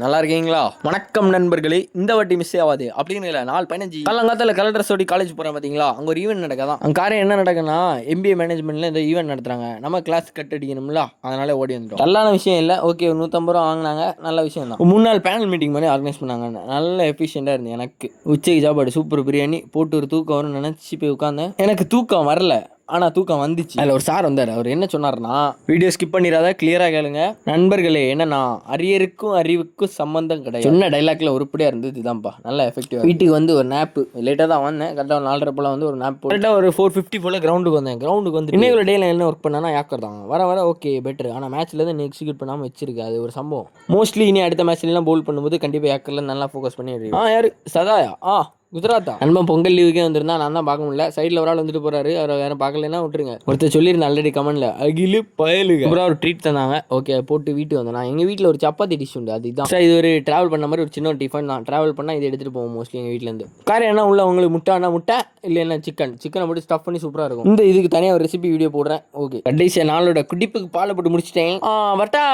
நல்லா இருக்கீங்களா? வணக்கம் நண்பர்களே. இந்த வாட்டி மிஸ் ஆகாது அப்படின்னு இல்லை, 4-15 காலங்காலத்தில் கலர் ஓடி காலேஜ் போகிறேன் பார்த்தீங்களா, அங்கே ஒரு ஈவெண்ட் நடக்காதான். அங்கே காரியம் என்ன நடக்குன்னா, MBA மேனேஜ்மெண்ட்டில் இந்த ஈவெண்ட் நடத்துகிறாங்க. நம்ம கிளாஸ் கட் அடிக்கணும்ல, அதனால ஓடி வந்துட்டோம். நல்லான விஷயம் இல்லை, ஓகே. ஒரு 150 ரூபா வாங்கினாங்க, நல்ல விஷயம் தான். 3 நாள் பேனல் மீட்டிங் மாதிரி ஆர்கனைஸ் பண்ணாங்க. நல்ல எஃபிஷியண்டாக இருந்து எனக்கு உச்சைக்கு சாப்பாடு சூப்பர் பிரியாணி போட்டு ஒரு தூக்கம் வரும்னு நினச்சி போய் உட்காந்தேன். எனக்கு தூக்கம் வரல, ஆனால் தூக்கம் வந்துச்சு. அதில் ஒரு சார் வந்தார். அவர் என்ன சொன்னார்னா, வீடியோ ஸ்கிப் பண்ணிடாத, கிளியராக கேளுங்க நண்பர்களே. என்னன்னா, அரியருக்கும் அறிவுக்கும் சம்பந்தம் கிடையாது. சொன்ன டைலாக்ல உருப்படியாக இருந்தது இதுதான்ப்பா, நல்லா எஃபெக்டிவ். வீட்டுக்கு வந்து ஒரு நேப்பு லேட்டாக தான் வந்தேன். கரெக்டாக 4:30 போல் வந்து ஒரு நேப், கரெக்டாக ஒரு 4:50 போல் கிரவுண்டுக்கு வந்தேன். கிரவுண்டுக்கு வந்து இன்னைக்கு டேல என்ன ஒர்க் பண்ணா யாக்கர் தான் வர ஓகே பெட்டர். ஆனால் மேட்ச்ல தான் எக்ஸிக்யூட் பண்ணாமல் வச்சிருக்கு, அது ஒரு சம்பவம். மோஸ்ட்லி இனி அடுத்த மேட்ச்லாம் பவுல் பண்ணும்போது கண்டிப்பாக யாக்கர்ல நல்லா ஃபோக்கஸ் பண்ணி யாரு சதாயா குஜராத்தா நண்பன் பொங்கல் லீவுக்கே வந்திருந்தா, நான் தான் பார்க்க முடியல. சைடில் ஒரு ஆள் வந்துட்டு போறாரு, அவர் வேற பார்க்கலன்னா விட்டுருங்க. ஒருத்தர் சொல்லியிருந்தேன் ஆல்ரெடி கமெண்ட்ல, அகிலு பயலுங்க. அப்புறம் ஒரு ட்ரீட் தந்தாங்க, ஓகே போட்டு வீட்டுக்கு வந்தேன். நான் எங்கள் வீட்டில் ஒரு சப்பாத்தி டிஷ் உண்டு, அதுதான். இது ஒரு டிராவல் பண்ண மாதிரி ஒரு சின்ன டிஃபன் தான். டிராவல் பண்ணால் இது எடுத்துகிட்டு போவோம் மோஸ்ட்லி எங்கள் வீட்டிலேருந்து. காரம் என்ன உள்ள உங்களுக்கு முட்டை இல்லைன்னா சிக்கனை போட்டு ஸ்டஃப் பண்ணி சூப்பராக இருக்கும். இந்த இதுக்கு தனியாக ஒரு ரெசிபி வீடியோ போடுறேன். ஓகே, கடைசியாக நாளோட குடிப்புக்கு பாலை போட்டு முடிச்சிட்டேன். வரட்டா.